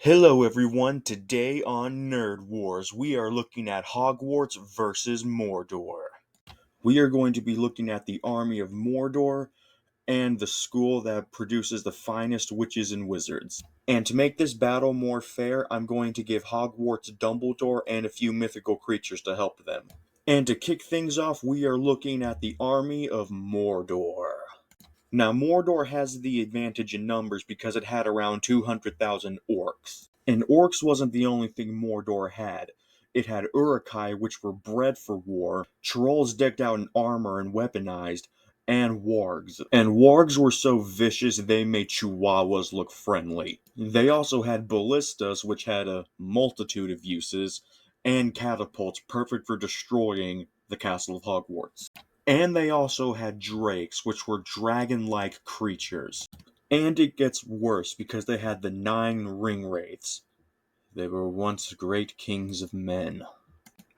Hello everyone, today on Nerd Wars, we are looking at Hogwarts versus Mordor. We are going to be looking at the army of Mordor and the school that produces the finest witches and wizards. And to make this battle more fair, I'm going to give Hogwarts Dumbledore and a few mythical creatures to help them. And to kick things off, we are looking at the army of Mordor. Now, Mordor has the advantage in numbers because it had around 200,000 orcs. And orcs wasn't the only thing Mordor had. It had Uruk-hai, which were bred for war, trolls decked out in armor and weaponized, and wargs. And wargs were so vicious they made chihuahuas look friendly. They also had ballistas, which had a multitude of uses, and catapults perfect for destroying the castle of Hogwarts. And they also had drakes, which were dragon-like creatures. And it gets worse because they had the 9 ring wraiths. They were once great kings of men.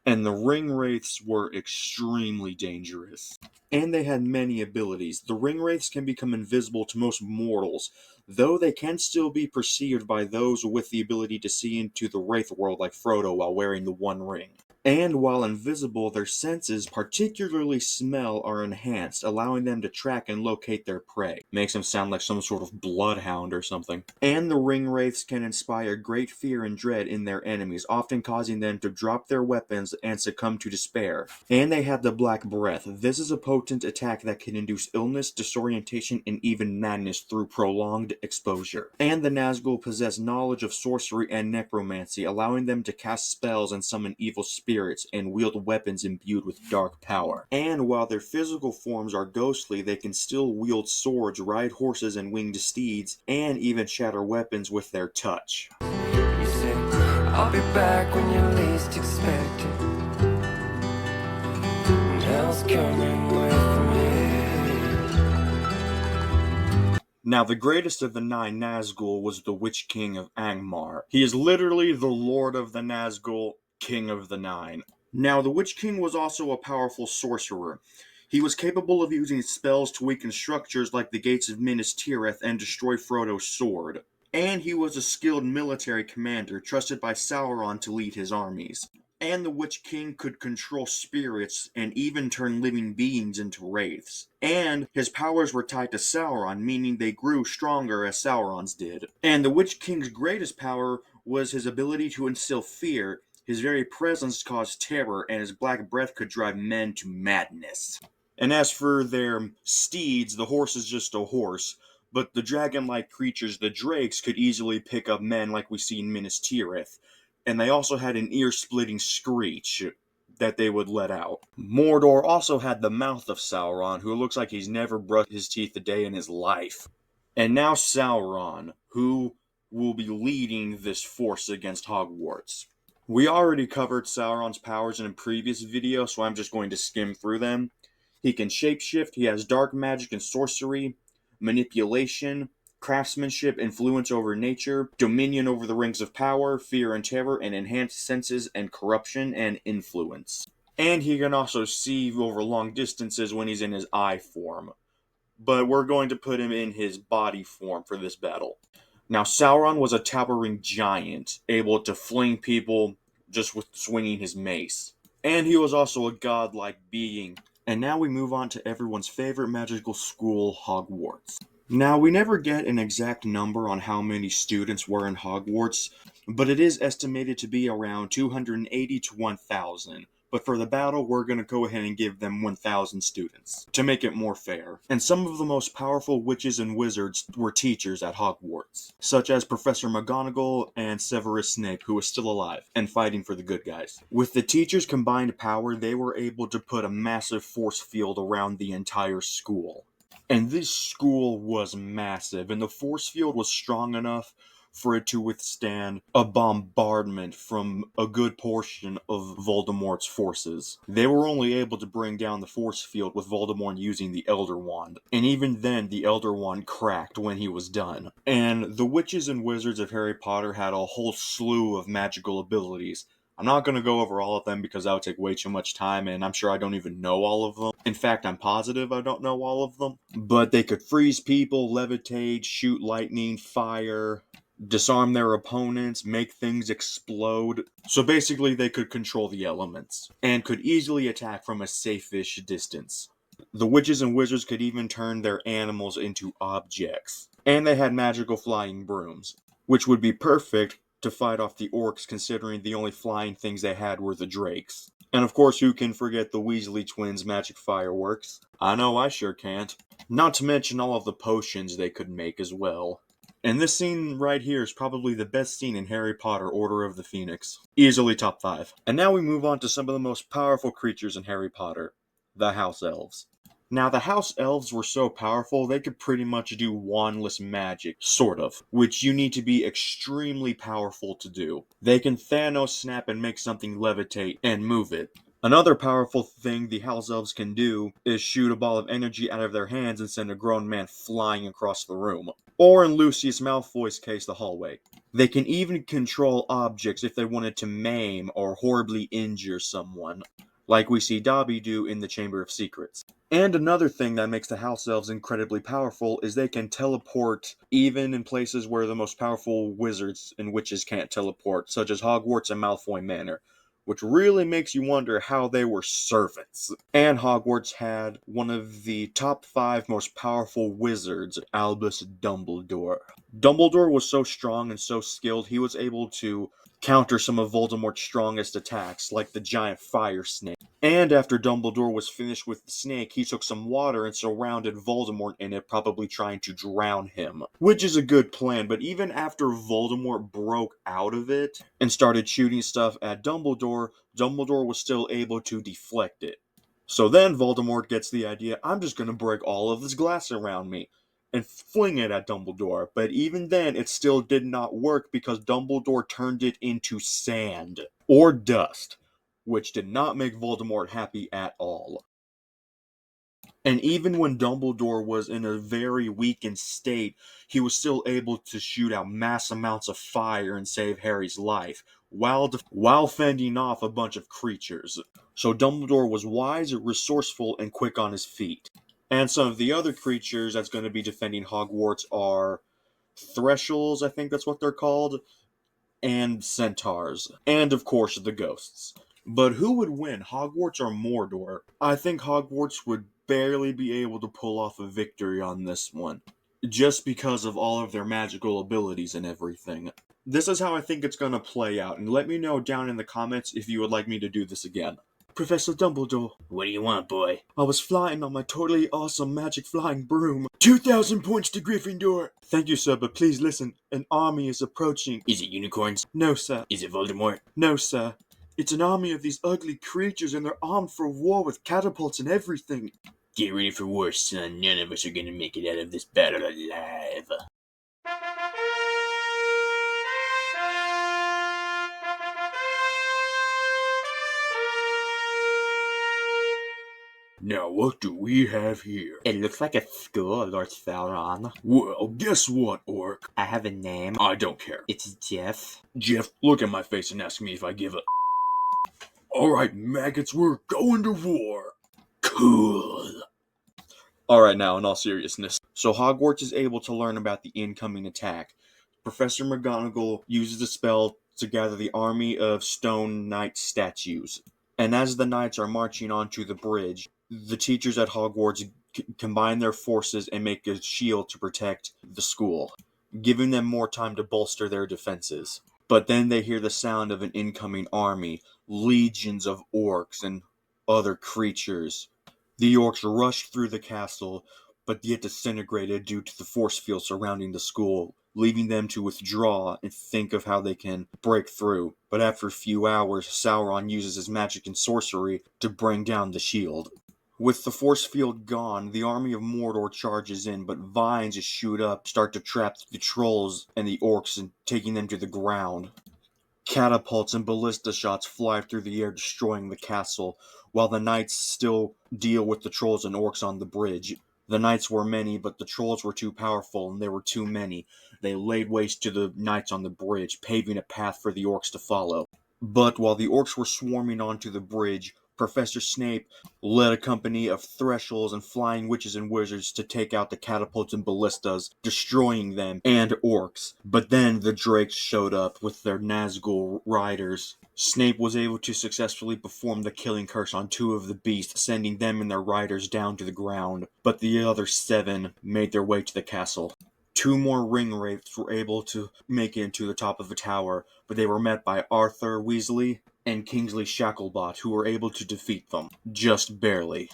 And the ring wraiths were extremely dangerous. And they had many abilities. The ring wraiths can become invisible to most mortals, though they can still be perceived by those with the ability to see into the wraith world like Frodo while wearing the One Ring. And while invisible, their senses, particularly smell, are enhanced, allowing them to track and locate their prey. Makes them sound like some sort of bloodhound or something. And the ring wraiths can inspire great fear and dread in their enemies, often causing them to drop their weapons and succumb to despair. And they have the Black Breath. This is a potent attack that can induce illness, disorientation, and even madness through prolonged exposure. And the Nazgul possess knowledge of sorcery and necromancy, allowing them to cast spells and summon evil spirits and wield weapons imbued with dark power. And while their physical forms are ghostly, they can still wield swords, ride horses and winged steeds, and even shatter weapons with their touch. You say, I'll be back when you least expect it. And hell's coming with me. Now, the greatest of the 9 Nazgul was the Witch King of Angmar. He is literally the Lord of the Nazgul, King of the 9. Now, the Witch King was also a powerful sorcerer. He was capable of using spells to weaken structures like the Gates of Minas Tirith and destroy Frodo's sword. And he was a skilled military commander, trusted by Sauron to lead his armies. And the Witch King could control spirits and even turn living beings into wraiths. And his powers were tied to Sauron, meaning they grew stronger as Sauron's did. And the Witch King's greatest power was his ability to instill fear. His very presence caused terror, and his black breath could drive men to madness. And as for their steeds, the horse is just a horse, but the dragon-like creatures, the drakes, could easily pick up men like we see in Minas Tirith. And they also had an ear-splitting screech that they would let out. Mordor also had the mouth of Sauron, who looks like he's never brushed his teeth a day in his life. And now Sauron, who will be leading this force against Hogwarts. We already covered Sauron's powers in a previous video, so I'm just going to skim through them. He can shapeshift, he has dark magic and sorcery, manipulation, craftsmanship, influence over nature, dominion over the rings of power, fear and terror, and enhanced senses and corruption and influence. And he can also see over long distances when he's in his eye form. But we're going to put him in his body form for this battle. Now, Sauron was a towering giant, able to fling people just with swinging his mace. And he was also a godlike being. And now we move on to everyone's favorite magical school, Hogwarts. Now, we never get an exact number on how many students were in Hogwarts, but it is estimated to be around 280 to 1,000. But for the battle, we're going to go ahead and give them 1,000 students, to make it more fair. And some of the most powerful witches and wizards were teachers at Hogwarts, such as Professor McGonagall and Severus Snape, who is still alive, and fighting for the good guys. With the teachers' combined power, they were able to put a massive force field around the entire school. And this school was massive, and the force field was strong enough for it to withstand a bombardment from a good portion of Voldemort's forces. They were only able to bring down the force field with Voldemort using the Elder Wand, and even then the Elder Wand cracked when he was done. And the witches and wizards of Harry Potter had a whole slew of magical abilities. I'm not going to go over all of them because that would take way too much time, and I'm sure I don't even know all of them. In fact, I'm positive I don't know all of them. But they could freeze people, levitate, shoot lightning, fire, disarm their opponents, make things explode. So basically, they could control the elements and could easily attack from a safe-ish distance. The witches and wizards could even turn their animals into objects. And they had magical flying brooms, which would be perfect to fight off the orcs, considering the only flying things they had were the drakes. And of course, who can forget the Weasley twins' magic fireworks? I know I sure can't. Not to mention all of the potions they could make as well. And this scene right here is probably the best scene in Harry Potter Order of the Phoenix. Easily top 5. And now we move on to some of the most powerful creatures in Harry Potter. The House Elves. Now, the House Elves were so powerful, they could pretty much do wandless magic, sort of, which you need to be extremely powerful to do. They can Thanos snap and make something levitate and move it. Another powerful thing the House Elves can do is shoot a ball of energy out of their hands and send a grown man flying across the room. Or in Lucius Malfoy's case, the hallway. They can even control objects if they wanted to maim or horribly injure someone, like we see Dobby do in the Chamber of Secrets. And another thing that makes the House Elves incredibly powerful is they can teleport even in places where the most powerful wizards and witches can't teleport, such as Hogwarts and Malfoy Manor, which really makes you wonder how they were servants. And Hogwarts had one of the top 5 most powerful wizards, Albus Dumbledore. Dumbledore was so strong and so skilled, he was able to counter some of Voldemort's strongest attacks, like the giant fire snake. And after Dumbledore was finished with the snake, he took some water and surrounded Voldemort in it, probably trying to drown him. Which is a good plan, but even after Voldemort broke out of it and started shooting stuff at Dumbledore, Dumbledore was still able to deflect it. So then Voldemort gets the idea, I'm just gonna break all of this glass around me and fling it at Dumbledore. But even then, it still did not work because Dumbledore turned it into sand or dust, which did not make Voldemort happy at all. And even when Dumbledore was in a very weakened state, he was still able to shoot out mass amounts of fire and save Harry's life, while fending off a bunch of creatures. So Dumbledore was wise, resourceful, and quick on his feet. And some of the other creatures that's going to be defending Hogwarts are Thresholds, I think that's what they're called, and Centaurs, and of course the Ghosts. But who would win, Hogwarts or Mordor? I think Hogwarts would barely be able to pull off a victory on this one, just because of all of their magical abilities and everything. This is how I think it's going to play out, and let me know down in the comments if you would like me to do this again. Professor Dumbledore. What do you want, boy? I was flying on my totally awesome magic flying broom. 2,000 points to Gryffindor! Thank you, sir, but please listen. An army is approaching. Is it unicorns? No, sir. Is it Voldemort? No, sir. It's an army of these ugly creatures, and they're armed for war with catapults and everything. Get ready for war, son. None of us are gonna make it out of this battle alive. Now, what do we have here? It looks like a school, Lord Sauron. Well, guess what, Orc? I have a name. I don't care. It's Jeff. Jeff, look at my face and ask me if I give a... Alright, maggots, we're going to war. Cool. Alright, now, in all seriousness. So Hogwarts is able to learn about the incoming attack. Professor McGonagall uses a spell to gather the army of stone knight statues. And as the knights are marching onto the bridge, the teachers at Hogwarts combine their forces and make a shield to protect the school, giving them more time to bolster their defenses. But then they hear the sound of an incoming army, legions of orcs and other creatures. The orcs rush through the castle, but get disintegrated due to the force field surrounding the school, leaving them to withdraw and think of how they can break through. But after a few hours, Sauron uses his magic and sorcery to bring down the shield. With the force field gone, the army of Mordor charges in, but vines just shoot up, start to trap the trolls and the orcs and taking them to the ground. Catapults and ballista shots fly through the air, destroying the castle, while the knights still deal with the trolls and orcs on the bridge. The knights were many, but the trolls were too powerful, and there were too many. They laid waste to the knights on the bridge, paving a path for the orcs to follow. But while the orcs were swarming onto the bridge, Professor Snape led a company of thresholds and flying witches and wizards to take out the catapults and ballistas, destroying them and orcs. But then the Drakes showed up with their Nazgul riders. Snape was able to successfully perform the killing curse on 2 of the beasts, sending them and their riders down to the ground. But the other 7 made their way to the castle. 2 more ring wraiths were able to make it to the top of the tower, but they were met by Arthur Weasley and Kingsley Shacklebot, who were able to defeat them, just barely.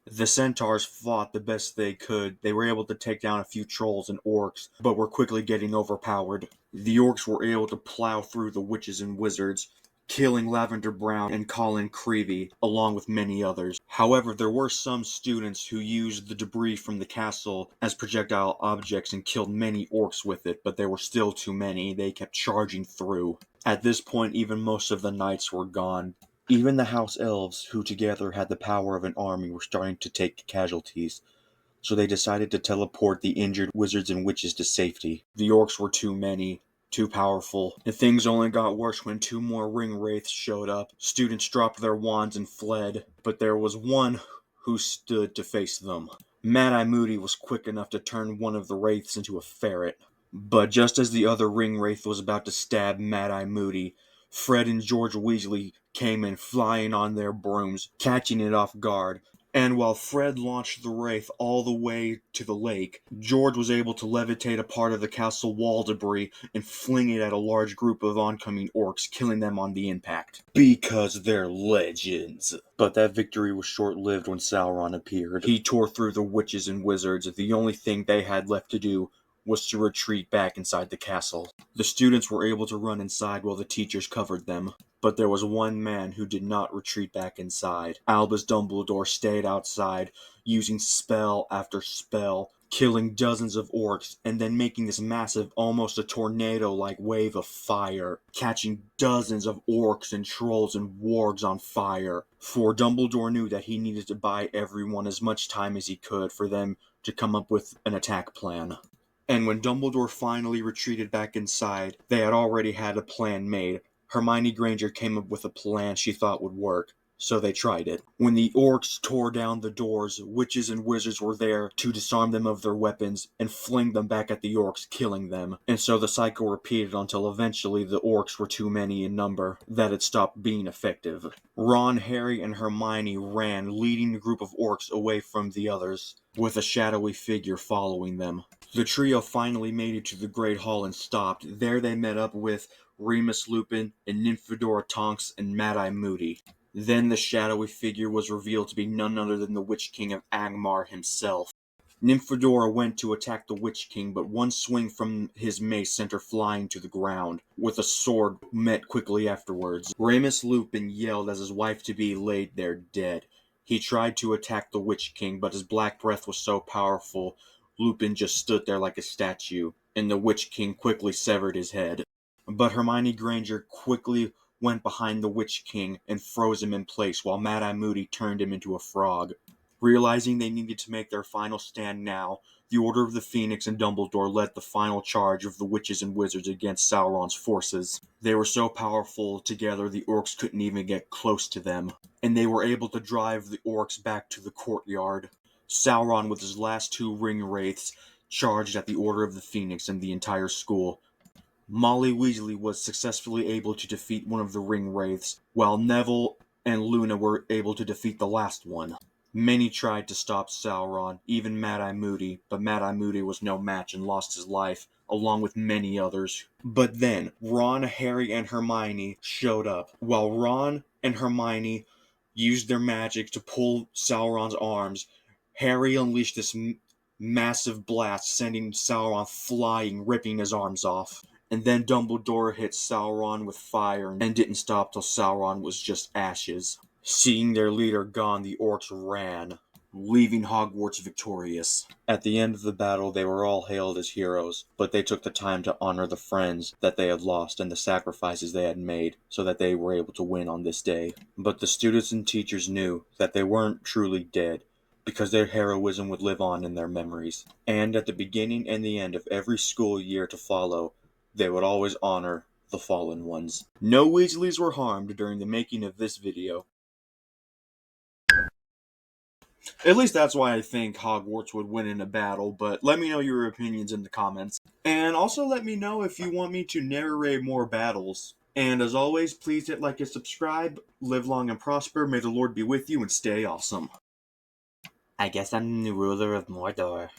The centaurs fought the best they could. They were able to take down a few trolls and orcs, but were quickly getting overpowered. The orcs were able to plow through the witches and wizards, killing Lavender Brown and Colin Creevy, along with many others. However, there were some students who used the debris from the castle as projectile objects and killed many orcs with it, but there were still too many. They kept charging through. At this point, even most of the knights were gone. Even the house elves, who together had the power of an army, were starting to take casualties. So they decided to teleport the injured wizards and witches to safety. The orcs were too many, too powerful, and things only got worse when 2 more ring wraiths showed up. Students dropped their wands and fled, but there was one who stood to face them. Mad-Eye Moody was quick enough to turn one of the wraiths into a ferret. But just as the other ring wraith was about to stab Mad-Eye Moody, Fred and George Weasley came in flying on their brooms, catching it off guard. And while Fred launched the wraith all the way to the lake, George was able to levitate a part of the castle wall debris and fling it at a large group of oncoming orcs, killing them on the impact. Because they're legends. But that victory was short-lived when Sauron appeared. He tore through the witches and wizards. The only thing they had left to do was to retreat back inside the castle. The students were able to run inside while the teachers covered them. But there was one man who did not retreat back inside. Albus Dumbledore stayed outside, using spell after spell, killing dozens of orcs, and then making this massive, almost a tornado-like wave of fire, catching dozens of orcs and trolls and wargs on fire. For Dumbledore knew that he needed to buy everyone as much time as he could for them to come up with an attack plan. And when Dumbledore finally retreated back inside, they had already had a plan made. Hermione Granger came up with a plan she thought would work, so they tried it. When the orcs tore down the doors, witches and wizards were there to disarm them of their weapons and fling them back at the orcs, killing them. And so the cycle repeated until eventually the orcs were too many in number that it stopped being effective. Ron, Harry, and Hermione ran, leading the group of orcs away from the others, with a shadowy figure following them. The trio finally made it to the Great Hall and stopped. There they met up with Remus Lupin and Nymphadora Tonks and Mad-Eye Moody. Then the shadowy figure was revealed to be none other than the Witch King of Angmar himself. Nymphadora went to attack the Witch King, but one swing from his mace sent her flying to the ground, with a sword met quickly afterwards. Remus Lupin yelled as his wife-to-be laid there dead. He tried to attack the Witch King, but his black breath was so powerful, Lupin just stood there like a statue, and the Witch King quickly severed his head. But Hermione Granger quickly went behind the Witch King and froze him in place while Mad-Eye Moody turned him into a frog. Realizing they needed to make their final stand now, the Order of the Phoenix and Dumbledore led the final charge of the witches and wizards against Sauron's forces. They were so powerful together the orcs couldn't even get close to them, and they were able to drive the orcs back to the courtyard. Sauron, with his last 2 ring wraiths, charged at the Order of the Phoenix and the entire school. Molly Weasley was successfully able to defeat one of the ring wraiths, while Neville and Luna were able to defeat the last one. Many tried to stop Sauron, even Mad-Eye Moody, but Mad-Eye Moody was no match and lost his life, along with many others. But then, Ron, Harry, and Hermione showed up. While Ron and Hermione used their magic to pull Sauron's arms, Harry unleashed this massive blast, sending Sauron flying, ripping his arms off. And then Dumbledore hit Sauron with fire and didn't stop till Sauron was just ashes. Seeing their leader gone, the orcs ran, leaving Hogwarts victorious. At the end of the battle, they were all hailed as heroes, but they took the time to honor the friends that they had lost and the sacrifices they had made so that they were able to win on this day. But the students and teachers knew that they weren't truly dead, because their heroism would live on in their memories. And at the beginning and the end of every school year to follow, they would always honor the fallen ones. No Weasleys were harmed during the making of this video. At least that's why I think Hogwarts would win in a battle, but let me know your opinions in the comments. And also let me know if you want me to narrate more battles. And as always, please hit like and subscribe. Live long and prosper. May the Lord be with you and stay awesome. I guess I'm the ruler of Mordor.